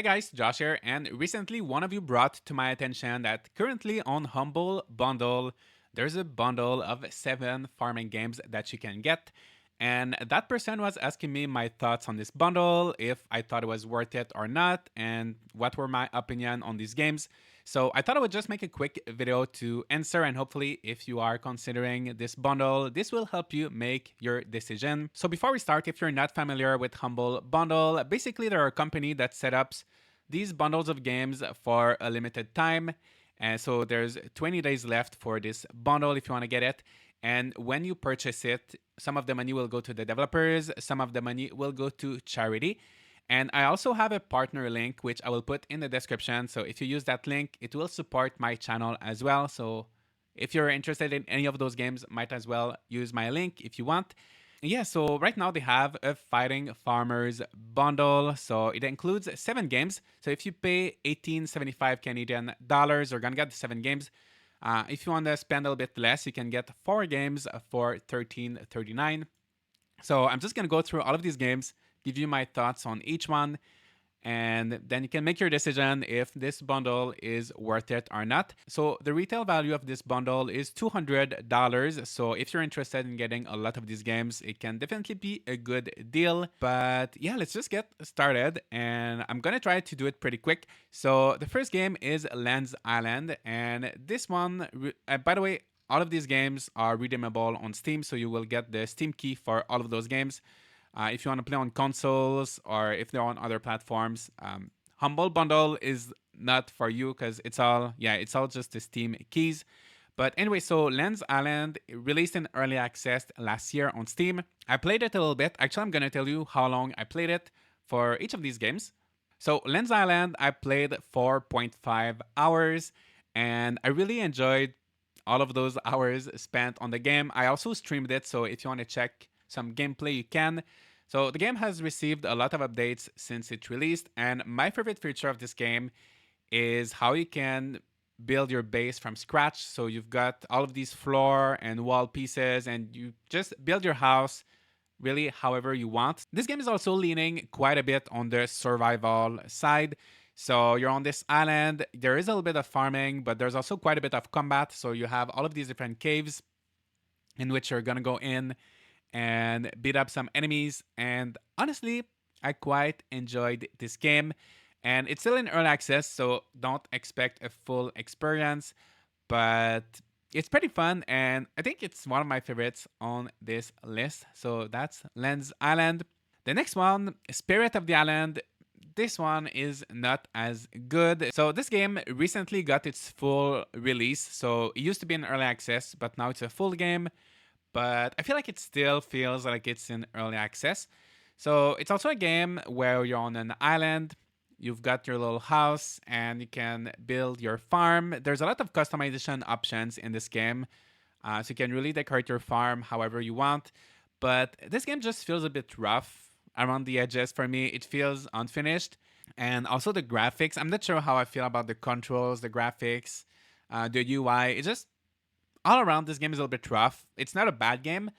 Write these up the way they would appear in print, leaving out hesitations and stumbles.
Hey guys, Josh here, and recently one of you brought to my attention that currently on Humble Bundle, there's a bundle of 7 farming games that you can get. And that person was asking me my thoughts on this bundle, if I thought it was worth it or not, and what were my opinion on these games. So I thought I would just make a quick video to answer, and hopefully if you are considering this bundle, this will help you make your decision. So before we start, if you're not familiar with Humble Bundle, basically they're a company that set up these bundles of games for a limited time. And so there's 20 days left for this bundle if you want to get it. And when you purchase it, some of the money will go to the developers, some of the money will go to charity. And I also have a partner link, which I will put in the description. So if you use that link, it will support my channel as well. So if you're interested in any of those games, might as well use my link if you want. Yeah, so right now they have a Fighting Farmers bundle. So it includes 7 games. So if you pay 18.75 Canadian dollars, you're gonna get the 7 games. If you want to spend a little bit less, you can get 4 games for 13.39. So I'm just gonna go through all of these games, give you my thoughts on each one, and then you can make your decision if this bundle is worth it or not. So the retail value of this bundle is $200. So if you're interested in getting a lot of these games, it can definitely be a good deal. But yeah, let's just get started, and I'm gonna try to do it pretty quick. So the first game is Lands Island, and this one, by the way, all of these games are redeemable on Steam, so you will get the Steam key for all of those games. If you want to play on consoles or if they're on other platforms, Humble Bundle is not for you because it's all just the Steam keys. But anyway, so Lands Island released in early access last year on Steam. I played it a little bit. Actually, I'm gonna tell you how long I played it for each of these games. So Lands Island, I played 4.5 hours, and I really enjoyed all of those hours spent on the game. I also streamed it, so if you want to check some gameplay, you can. So the game has received a lot of updates since it released, and my favorite feature of this game is how you can build your base from scratch. So you've got all of these floor and wall pieces, and you just build your house really however you want. This game is also leaning quite a bit on the survival side. So you're on this island, there is a little bit of farming, but there's also quite a bit of combat. So you have all of these different caves in which you're gonna go in and beat up some enemies. And honestly, I quite enjoyed this game. And it's still in early access, so don't expect a full experience. But it's pretty fun, and I think it's one of my favorites on this list. So that's Lands Island. The next one, Spirit of the Island. This one is not as good. So this game recently got its full release. So it used to be in early access, but now it's a full game. But I feel like it still feels like it's in early access. So it's also a game where you're on an island, you've got your little house, and you can build your farm. There's a lot of customization options in this game, so you can really decorate your farm however you want. But this game just feels a bit rough around the edges for me. It feels unfinished. And also the graphics, I'm not sure how I feel about the controls, the graphics, the UI. It just all around, this game is a little bit rough. It's not a bad game.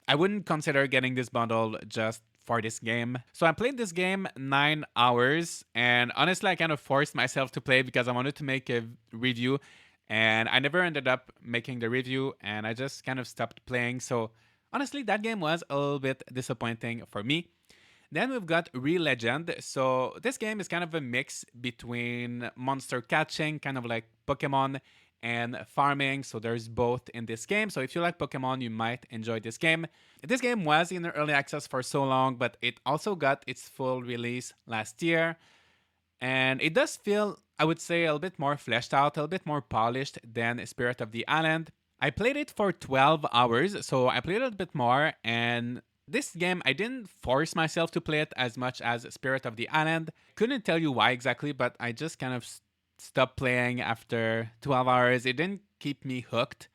I wouldn't consider getting this bundle just for this game. So I played this game 9 hours, and honestly, I kind of forced myself to play because I wanted to make a review, and I never ended up making the review, and I just kind of stopped playing. So honestly, that game was a little bit disappointing for me. Then we've got Real Legend. So this game is kind of a mix between monster catching, kind of like Pokemon, and farming. So there's both in this game. So if you like Pokemon, you might enjoy this game. This game was in early access for so long, but it also got its full release last year. And it does feel, I would say, a little bit more fleshed out, a little bit more polished than Spirit of the Island. I played it for 12 hours, so I played a little bit more, and this game, I didn't force myself to play it as much as Spirit of the Island. Couldn't tell you why exactly, but I just kind of stopped playing after 12 hours. It didn't keep me hooked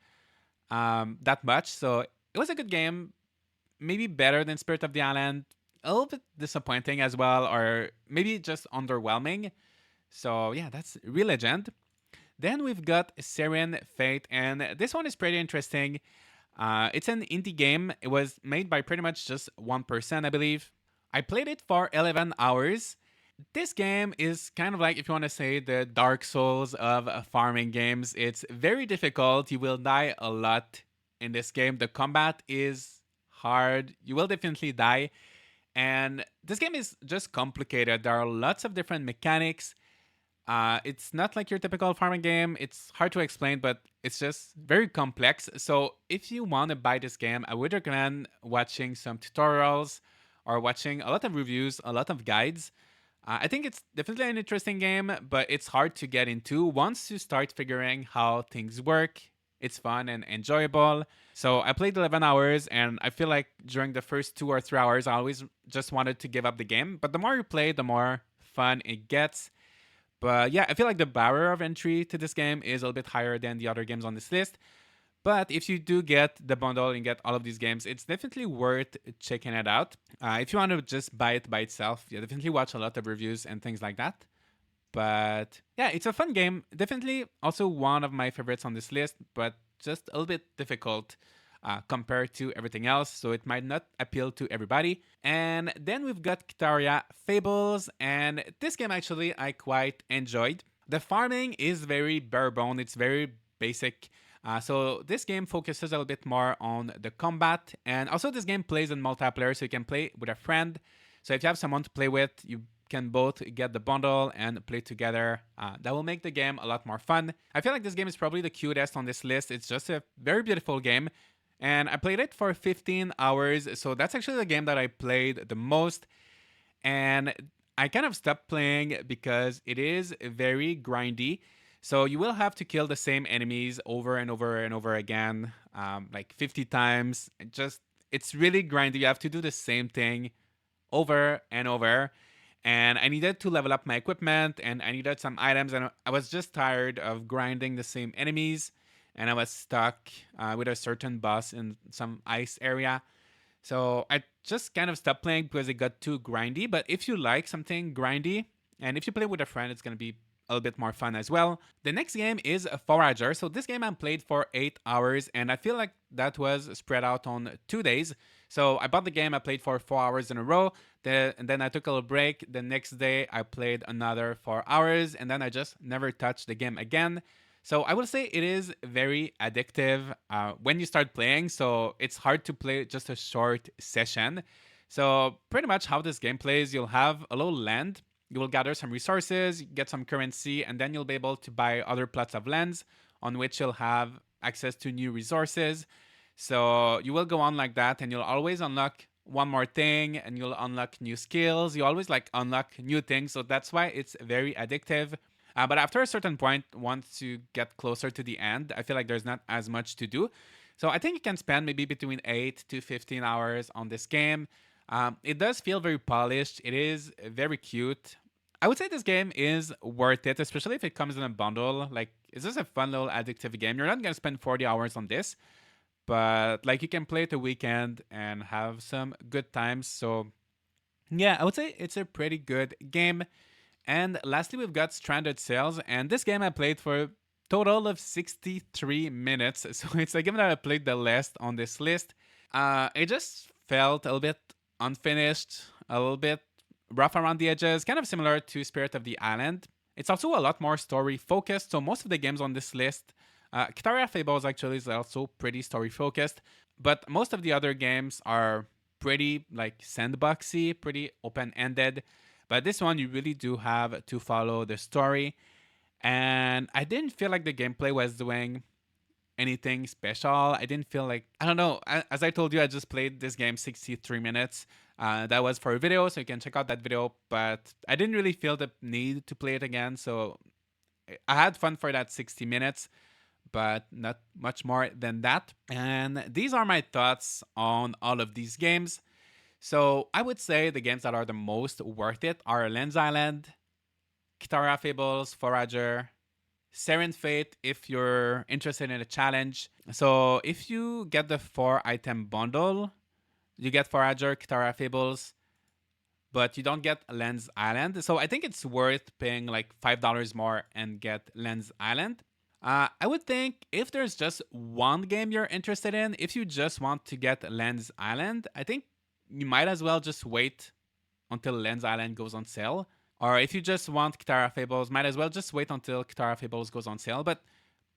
that much, so it was a good game. Maybe better than Spirit of the Island. A little bit disappointing as well, or maybe just underwhelming. So yeah, that's Real Legend. Then we've got Serin Fate, and this one is pretty interesting. It's an indie game. It was made by pretty much just one person, I believe. I played it for 11 hours. This game is kind of like, if you want to say, the Dark Souls of farming games. It's very difficult. You will die a lot in this game. The combat is hard. You will definitely die. And this game is just complicated. There are lots of different mechanics. It's not like your typical farming game. It's hard to explain, but it's just very complex. So if you want to buy this game, I would recommend watching some tutorials or watching a lot of reviews, a lot of guides. I think it's definitely an interesting game, but it's hard to get into. Once you start figuring how things work, it's fun and enjoyable. So I played 11 hours, and I feel like during the first 2 or 3 hours, I always just wanted to give up the game. But the more you play, the more fun it gets. But yeah, I feel like the barrier of entry to this game is a little bit higher than the other games on this list. But if you do get the bundle and get all of these games, it's definitely worth checking it out. If you want to just buy it by itself, yeah, definitely watch a lot of reviews and things like that. But yeah, it's a fun game. Definitely also one of my favorites on this list, but just a little bit difficult compared to everything else. So it might not appeal to everybody. And then we've got Kitaria Fables. And this game actually I quite enjoyed. The farming is very bare bone, it's very basic. So this game focuses a little bit more on the combat. And also this game plays in multiplayer, so you can play with a friend. So if you have someone to play with, you can both get the bundle and play together. That will make the game a lot more fun. I feel like this game is probably the cutest on this list. It's just a very beautiful game. And I played it for 15 hours. So that's actually the game that I played the most. And I kind of stopped playing because it is very grindy. So you will have to kill the same enemies over and over and over again, like 50 times. It's really grindy. You have to do the same thing over and over. And I needed to level up my equipment and I needed some items. And I was just tired of grinding the same enemies. And I was stuck with a certain boss in some ice area. So I just kind of stopped playing because it got too grindy. But if you like something grindy, and if you play with a friend, it's going to be a little bit more fun as well. The next game is Forager. So this game I played for 8 hours, and I feel like that was spread out on 2 days. So I bought the game, I played for 4 hours in a row, and then I took a little break. The next day I played another 4 hours, and then I just never touched the game again. So I will say it is very addictive when you start playing. So it's hard to play just a short session. So pretty much how this game plays, you'll have a little land. You will gather some resources, get some currency, and then you'll be able to buy other plots of lands on which you'll have access to new resources. So you will go on like that, and you'll always unlock one more thing, and you'll unlock new skills. You always like unlock new things, so that's why it's very addictive. But after a certain point, once you get closer to the end, I feel like there's not as much to do. So I think you can spend maybe between 8 to 15 hours on this game. It does feel very polished. It is very cute. I would say this game is worth it, especially if it comes in a bundle. Like, it's just a fun little addictive game. You're not gonna spend 40 hours on this, but like you can play it a weekend and have some good times. So yeah, I would say it's a pretty good game. And lastly, we've got Stranded Sails, and this game I played for a total of 63 minutes. So it's a game that I played the last on this list. It just felt a little bit unfinished, a little bit rough around the edges, kind of similar to Spirit of the Island. It's also a lot more story focused. So most of the games on this list, Kitaria Fables actually is also pretty story focused, but most of the other games are pretty like sandboxy, pretty open ended. But this one, you really do have to follow the story. And I didn't feel like the gameplay was doing anything special. I didn't feel like, I don't know. As I told you, I just played this game 63 minutes. That was for a video, so you can check out that video. But I didn't really feel the need to play it again. So I had fun for that 60 minutes, but not much more than that. And these are my thoughts on all of these games. So I would say the games that are the most worth it are Lens Island, Kitaria Fables, Forager, Serin Fate if you're interested in a challenge. So if you get the 4-item bundle, you get Forager, Kitaria Fables, but you don't get Lens Island. So I think it's worth paying like $5 more and get Lens Island. I would think if there's just one game you're interested in, if you just want to get Lens Island, I think you might as well just wait until Lens Island goes on sale Or if you just want Kitaria Fables, might as well just wait until Kitaria Fables goes on sale. But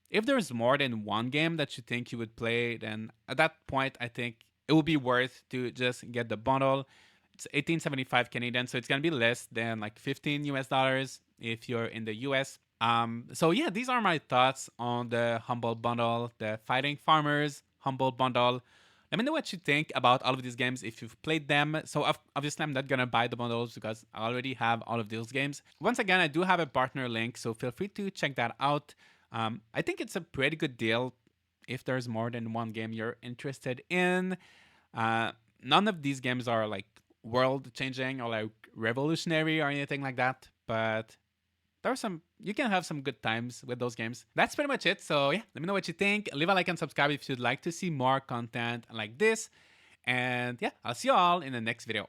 if there's more than one game that you think you would play, then at that point, I think it would be worth to just get the bundle. It's 1875 Canadian, so it's gonna be less than like 15 US dollars if you're in the US. So yeah, these are my thoughts on the Humble Bundle, the Fighting Farmers Humble Bundle. Let me know what you think about all of these games if you've played them. So obviously I'm not gonna buy the bundles because I already have all of those games. Once again, I do have a partner link, so feel free to check that out. I think it's a pretty good deal if there's more than one game you're interested in. None of these games are like world changing or like revolutionary or anything like that, but there's some you can have some good times with those games. That's pretty much it. So yeah, let me know what you think. Leave a like and subscribe if you'd like to see more content like this. And yeah, I'll see you all in the next video.